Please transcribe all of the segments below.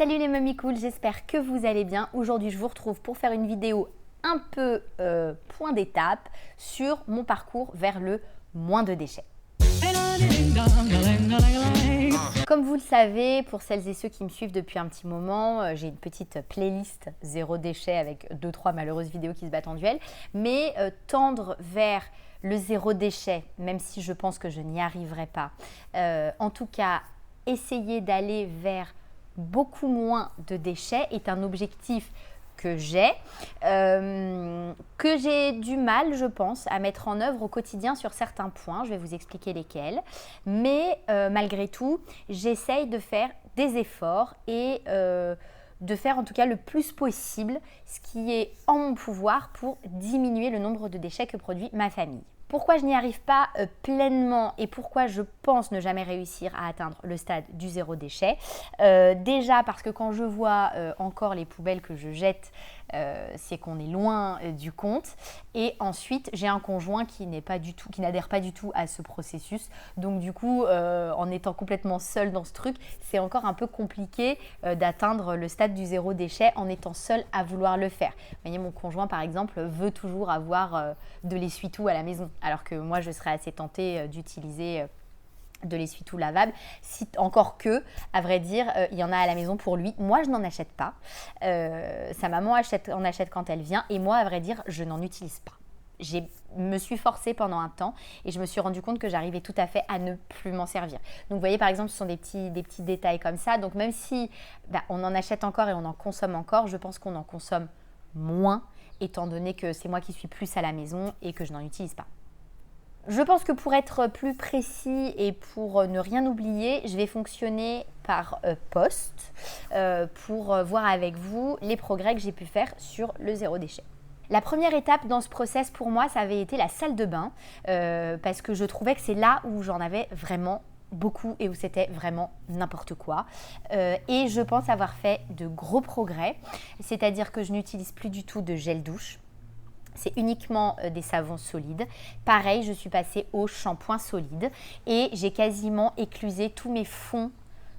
Salut les mamies cool, j'espère que vous allez bien. Aujourd'hui, je vous retrouve pour faire une vidéo un peu point d'étape sur mon parcours vers le moins de déchets. Comme vous le savez, pour celles et ceux qui me suivent depuis un petit moment, j'ai une petite playlist zéro déchet avec 2-3 malheureuses vidéos qui se battent en duel. Mais tendre vers le zéro déchet, même si je pense que je n'y arriverai pas, en tout cas, essayer d'aller vers beaucoup moins de déchets est un objectif que j'ai du mal, je pense, à mettre en œuvre au quotidien sur certains points. Je vais vous expliquer lesquels. Mais malgré tout, j'essaye de faire des efforts et de faire en tout cas le plus possible ce qui est en mon pouvoir pour diminuer le nombre de déchets que produit ma famille. Pourquoi je n'y arrive pas pleinement et pourquoi je pense ne jamais réussir à atteindre le stade du zéro déchet? Déjà parce que quand je vois encore les poubelles que je jette, c'est qu'on est loin du compte. Et ensuite, j'ai un conjoint qui n'adhère pas du tout à ce processus. Donc du coup, en étant complètement seule dans ce truc, c'est encore un peu compliqué d'atteindre le stade du zéro déchet en étant seule à vouloir le faire. Vous voyez, mon conjoint, par exemple, veut toujours avoir de l'essuie-tout à la maison. Alors que moi, je serais assez tentée d'utiliser de l'essuie-tout lavable, encore que, à vrai dire, il y en a à la maison pour lui. Moi, je n'en achète pas. Sa maman en achète quand elle vient et moi, à vrai dire, je n'en utilise pas. Je me suis forcée pendant un temps et je me suis rendu compte que j'arrivais tout à fait à ne plus m'en servir. Donc, vous voyez, par exemple, ce sont des petits détails comme ça. Donc, même si on en achète encore et on en consomme encore, je pense qu'on en consomme moins, étant donné que c'est moi qui suis plus à la maison et que je n'en utilise pas. Je pense que pour être plus précis et pour ne rien oublier, je vais fonctionner par post pour voir avec vous les progrès que j'ai pu faire sur le zéro déchet. La première étape dans ce process pour moi, ça avait été la salle de bain parce que je trouvais que c'est là où j'en avais vraiment beaucoup et où c'était vraiment n'importe quoi. Et je pense avoir fait de gros progrès, c'est-à-dire que je n'utilise plus du tout de gel douche. C'est uniquement des savons solides. Pareil, je suis passée au shampoing solide et j'ai quasiment éclusé tous mes fonds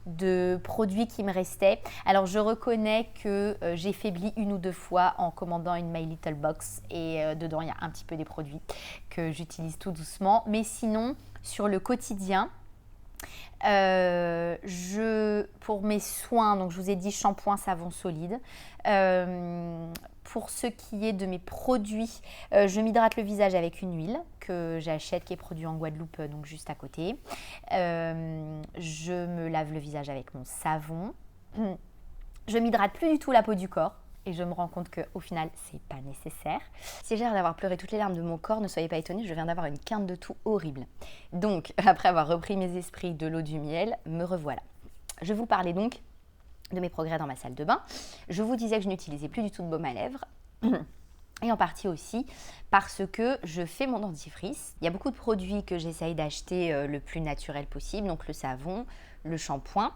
de produits qui me restaient. Alors, je reconnais que j'ai faibli une ou deux fois en commandant une My Little Box et dedans, il y a un petit peu des produits que j'utilise tout doucement. Mais sinon, sur le quotidien, pour mes soins, donc je vous ai dit shampoing, savon solide. Pour ce qui est de mes produits, je m'hydrate le visage avec une huile que j'achète qui est produite en Guadeloupe, donc juste à côté. Je me lave le visage avec mon savon. Je m'hydrate plus du tout la peau du corps. Et je me rends compte qu'au final, c'est pas nécessaire. Si j'ai l'air d'avoir pleuré toutes les larmes de mon corps, ne soyez pas étonnés, je viens d'avoir une quinte de toux horrible. Donc, après avoir repris mes esprits de l'eau du miel, me revoilà. Je vous parlais donc de mes progrès dans ma salle de bain. Je vous disais que je n'utilisais plus du tout de baume à lèvres. Et en partie aussi parce que je fais mon dentifrice. Il y a beaucoup de produits que j'essaye d'acheter le plus naturel possible. Donc le savon, le shampoing,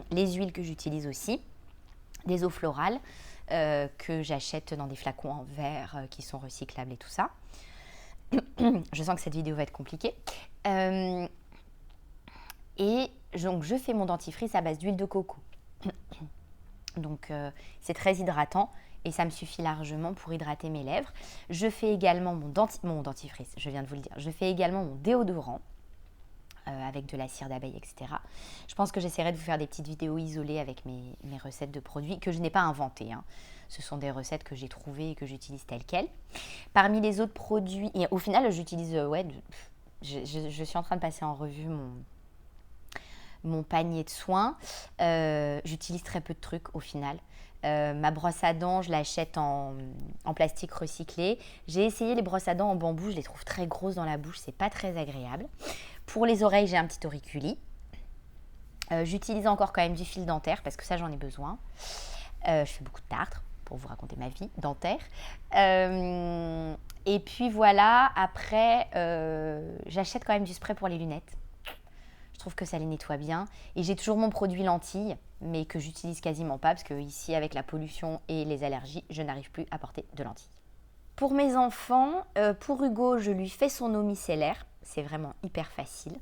les huiles que j'utilise aussi, des eaux florales que j'achète dans des flacons en verre qui sont recyclables et tout ça. Je sens que cette vidéo va être compliquée. Et donc je fais mon dentifrice à base d'huile de coco. Donc c'est très hydratant et ça me suffit largement pour hydrater mes lèvres. Je fais également mon dentifrice, je viens de vous le dire. Je fais également mon déodorant avec de la cire d'abeille, etc. Je pense que j'essaierai de vous faire des petites vidéos isolées avec mes recettes de produits que je n'ai pas inventées. Ce sont des recettes que j'ai trouvées et que j'utilise telles quelles. Parmi les autres produits, et au final j'utilise, je suis en train de passer en revue mon panier de soins. J'utilise très peu de trucs au final. Ma brosse à dents, je l'achète en plastique recyclé. J'ai essayé les brosses à dents en bambou, je les trouve très grosses dans la bouche, c'est pas très agréable. Pour les oreilles, j'ai un petit auriculi. J'utilise encore quand même du fil dentaire parce que ça, j'en ai besoin. Je fais beaucoup de tartre pour vous raconter ma vie dentaire. Et puis voilà, après, j'achète quand même du spray pour les lunettes. Je trouve que ça les nettoie bien. Et j'ai toujours mon produit lentille, mais que j'utilise quasiment pas parce que ici, avec la pollution et les allergies, je n'arrive plus à porter de lentilles. Pour mes enfants, pour Hugo, je lui fais son eau micellaire. c'est vraiment hyper facile.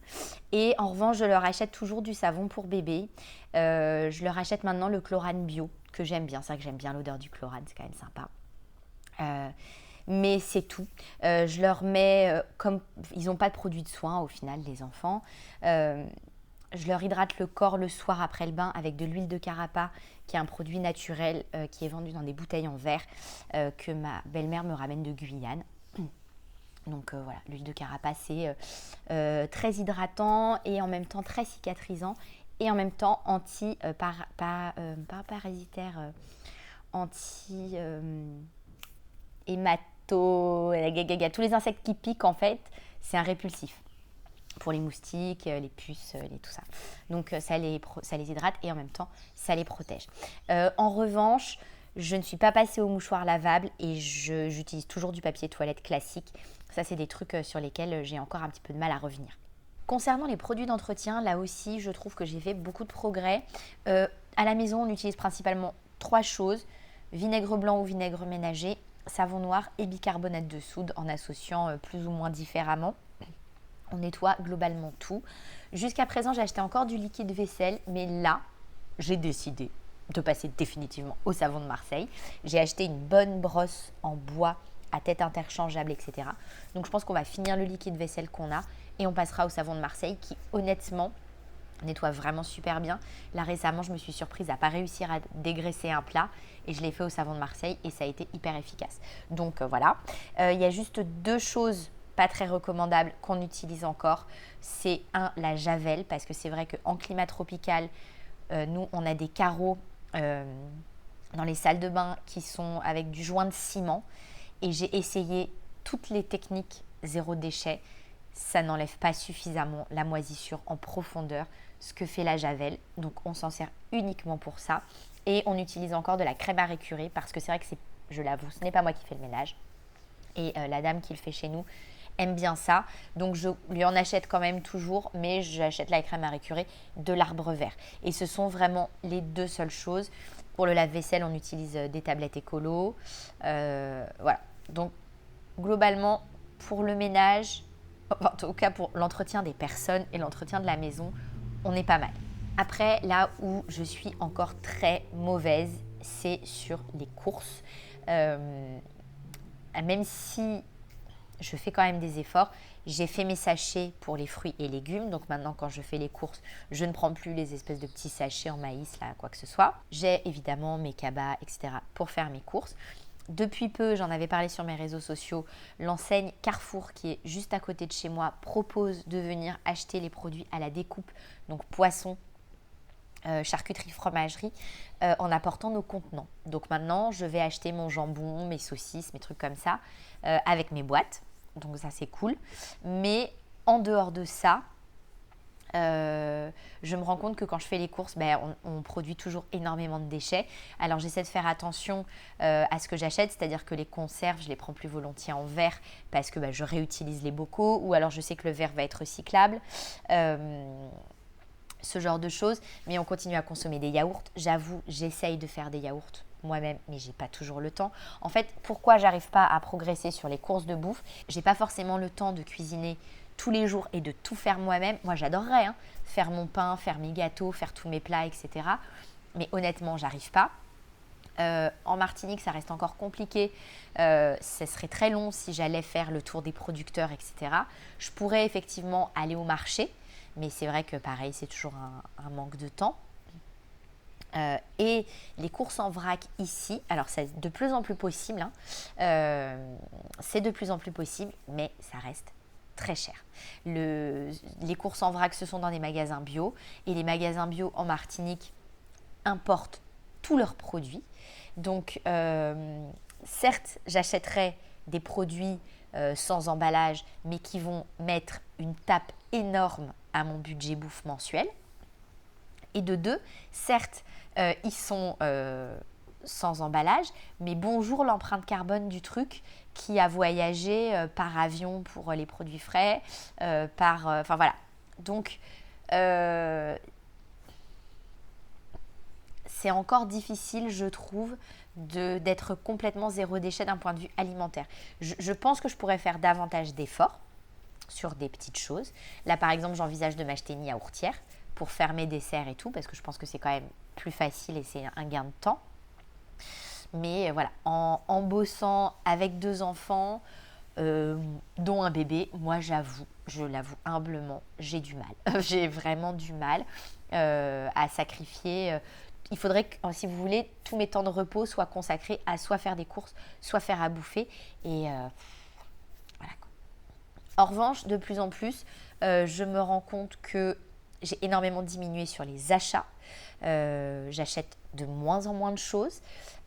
Et en revanche, je leur achète toujours du savon pour bébé. Je leur achète maintenant le Chlorane Bio, que j'aime bien. C'est vrai que j'aime bien l'odeur du Chlorane, c'est quand même sympa. Mais c'est tout. Je leur mets, comme ils n'ont pas de produits de soins au final, les enfants, je leur hydrate le corps le soir après le bain avec de l'huile de carapa, qui est un produit naturel qui est vendu dans des bouteilles en verre que ma belle-mère me ramène de Guyane. Donc voilà, l'huile de carapa, c'est très hydratant et en même temps très cicatrisant et en même temps parasitaire, anti hémato, tous les insectes qui piquent en fait, c'est un répulsif pour les moustiques, les puces, tout ça. Donc ça les hydrate et en même temps ça les protège. En revanche, je ne suis pas passée au mouchoir lavable et j'utilise toujours du papier toilette classique. Ça, c'est des trucs sur lesquels j'ai encore un petit peu de mal à revenir. Concernant les produits d'entretien, là aussi, je trouve que j'ai fait beaucoup de progrès. À la maison, on utilise principalement 3 choses: vinaigre blanc ou vinaigre ménager, savon noir et bicarbonate de soude en associant plus ou moins différemment. On nettoie globalement tout. Jusqu'à présent, j'ai acheté encore du liquide vaisselle, mais là, j'ai décidé de passer définitivement au savon de Marseille. J'ai acheté une bonne brosse en bois à tête interchangeable, etc. Donc je pense qu'on va finir le liquide vaisselle qu'on a et on passera au savon de Marseille qui, honnêtement, nettoie vraiment super bien. Là, récemment, je me suis surprise à ne pas réussir à dégraisser un plat et je l'ai fait au savon de Marseille et ça a été hyper efficace. Donc voilà. Il y a juste 2 choses pas très recommandables qu'on utilise encore. C'est la javel, parce que c'est vrai qu'en climat tropical, nous, on a des carreaux dans les salles de bain qui sont avec du joint de ciment. Et j'ai essayé toutes les techniques zéro déchet. Ça n'enlève pas suffisamment la moisissure en profondeur, ce que fait la javel. Donc on s'en sert uniquement pour ça. Et on utilise encore de la crème à récurer parce que c'est vrai que je l'avoue, ce n'est pas moi qui fais le ménage. Et la dame qui le fait chez nous aime bien ça. Donc je lui en achète quand même toujours, mais j'achète la crème à récurer de l'Arbre Vert. Et ce sont vraiment les 2 seules choses. Pour le lave-vaisselle, on utilise des tablettes écolo. Voilà. Donc globalement, pour le ménage, en tout cas pour l'entretien des personnes et l'entretien de la maison, on est pas mal. Après, là où je suis encore très mauvaise, c'est sur les courses. Même si je fais quand même des efforts, j'ai fait mes sachets pour les fruits et légumes. Donc maintenant, quand je fais les courses, je ne prends plus les espèces de petits sachets en maïs, là, quoi que ce soit. J'ai évidemment mes cabas, etc. pour faire mes courses. Depuis peu, j'en avais parlé sur mes réseaux sociaux, l'enseigne Carrefour, qui est juste à côté de chez moi, propose de venir acheter les produits à la découpe, donc poisson, charcuterie, fromagerie, en apportant nos contenants. Donc maintenant, je vais acheter mon jambon, mes saucisses, mes trucs comme ça, avec mes boîtes. Donc ça, c'est cool. Mais en dehors de ça, je me rends compte que quand je fais les courses, on produit toujours énormément de déchets. Alors j'essaie de faire attention à ce que j'achète, c'est-à-dire que les conserves, je les prends plus volontiers en verre parce que je réutilise les bocaux, ou alors je sais que le verre va être recyclable. Ce genre de choses, mais on continue à consommer des yaourts. J'avoue, j'essaye de faire des yaourts moi-même, mais j'ai pas toujours le temps. En fait, pourquoi j'arrive pas à progresser sur les courses de bouffe? J'ai pas forcément le temps de cuisiner tous les jours et de tout faire moi-même. Moi, j'adorerais faire mon pain, faire mes gâteaux, faire tous mes plats, etc. Mais honnêtement, j'arrive pas. En Martinique, ça reste encore compliqué. Ce serait très long si j'allais faire le tour des producteurs, etc. Je pourrais effectivement aller au marché, mais c'est vrai que pareil, c'est toujours un manque de temps. Et les courses en vrac ici, alors c'est de plus en plus possible, c'est de plus en plus possible, mais ça reste très cher. Les courses en vrac, ce sont dans des magasins bio, et les magasins bio en Martinique importent tous leurs produits. Donc certes, j'achèterai des produits sans emballage, mais qui vont mettre une tape énorme à mon budget bouffe mensuel. Et de 2, certes, ils sont sans emballage, mais bonjour l'empreinte carbone du truc qui a voyagé par avion pour les produits frais, enfin voilà. Donc, c'est encore difficile, je trouve, d'être complètement zéro déchet d'un point de vue alimentaire. Je pense que je pourrais faire davantage d'efforts. sur des petites choses. Là, par exemple, j'envisage de m'acheter une yaourtière pour faire mes desserts et tout, parce que je pense que c'est quand même plus facile et c'est un gain de temps. Mais voilà, en bossant avec 2 enfants, dont un bébé, moi je l'avoue humblement, j'ai du mal. J'ai vraiment du mal à sacrifier. Il faudrait que, si vous voulez, tous mes temps de repos soient consacrés à soit faire des courses, soit faire à bouffer. Et voilà quoi. En revanche, de plus en plus, je me rends compte que j'ai énormément diminué sur les achats. J'achète de moins en moins de choses.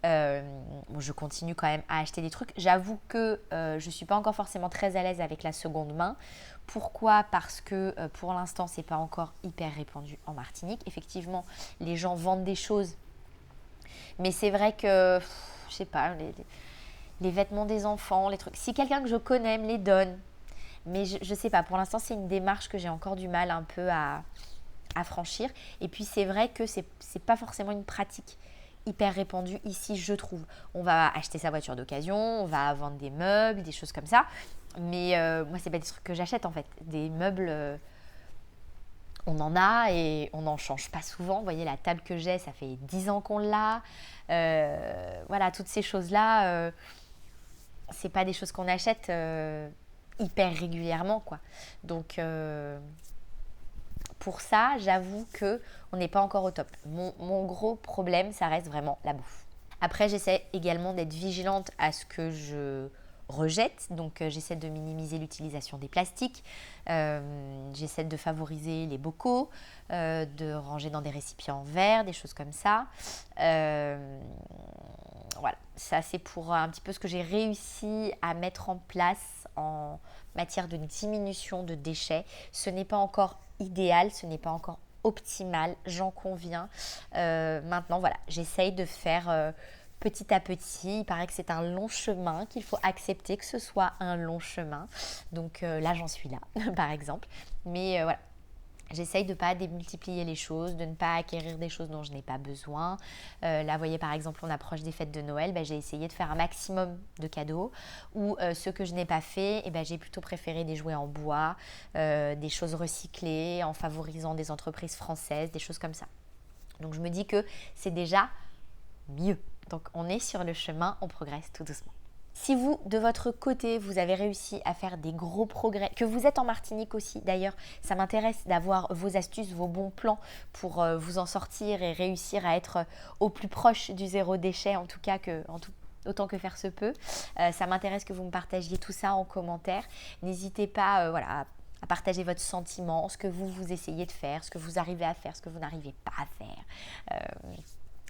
Je continue quand même à acheter des trucs. J'avoue que je ne suis pas encore forcément très à l'aise avec la seconde main. Pourquoi ? Parce que pour l'instant, ce n'est pas encore hyper répandu en Martinique. Effectivement, les gens vendent des choses. Mais c'est vrai que, je sais pas, les vêtements des enfants, les trucs. Si quelqu'un que je connais me les donne, mais je ne sais pas, pour l'instant, c'est une démarche que j'ai encore du mal un peu à franchir. Et puis, c'est vrai que ce n'est pas forcément une pratique hyper répandue ici, je trouve. On va acheter sa voiture d'occasion, on va vendre des meubles, des choses comme ça. Mais moi, ce n'est pas des trucs que j'achète en fait. Des meubles, on en a et on n'en change pas souvent. Vous voyez, la table que j'ai, ça fait 10 ans qu'on l'a. Voilà, toutes ces choses-là, ce n'est pas des choses qu'on achète hyper régulièrement, quoi. Donc, pour ça, j'avoue qu'on n'est pas encore au top. Mon gros problème, ça reste vraiment la bouffe. Après, j'essaie également d'être vigilante à ce que je rejette. Donc, j'essaie de minimiser l'utilisation des plastiques. J'essaie de favoriser les bocaux, de ranger dans des récipients en verre, des choses comme ça. Voilà, ça c'est pour un petit peu ce que j'ai réussi à mettre en place en matière de diminution de déchets. Ce n'est pas encore idéal, ce n'est pas encore optimal, j'en conviens. Maintenant, voilà, j'essaye de faire petit à petit. Il paraît que c'est un long chemin, qu'il faut accepter que ce soit un long chemin. Donc là, j'en suis là, par exemple. Mais voilà. J'essaye de ne pas démultiplier les choses, de ne pas acquérir des choses dont je n'ai pas besoin. Là, vous voyez, par exemple, on approche des fêtes de Noël. J'ai essayé de faire un maximum de cadeaux. Ou ce que je n'ai pas fait, j'ai plutôt préféré des jouets en bois, des choses recyclées, en favorisant des entreprises françaises, des choses comme ça. Donc, je me dis que c'est déjà mieux. Donc, on est sur le chemin, on progresse tout doucement. Si vous, de votre côté, vous avez réussi à faire des gros progrès, que vous êtes en Martinique aussi d'ailleurs, ça m'intéresse d'avoir vos astuces, vos bons plans pour vous en sortir et réussir à être au plus proche du zéro déchet, en tout cas autant que faire se peut. Ça m'intéresse que vous me partagiez tout ça en commentaire. N'hésitez pas à partager votre sentiment, ce que vous essayez de faire, ce que vous arrivez à faire, ce que vous n'arrivez pas à faire.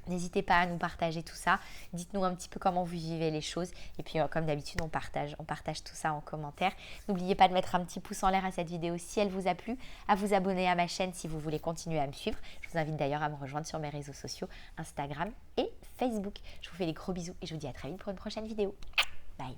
N'hésitez pas à nous partager tout ça. Dites-nous un petit peu comment vous vivez les choses. Et puis, comme d'habitude, on partage tout ça en commentaire. N'oubliez pas de mettre un petit pouce en l'air à cette vidéo si elle vous a plu, à vous abonner à ma chaîne si vous voulez continuer à me suivre. Je vous invite d'ailleurs à me rejoindre sur mes réseaux sociaux, Instagram et Facebook. Je vous fais des gros bisous et je vous dis à très vite pour une prochaine vidéo. Bye.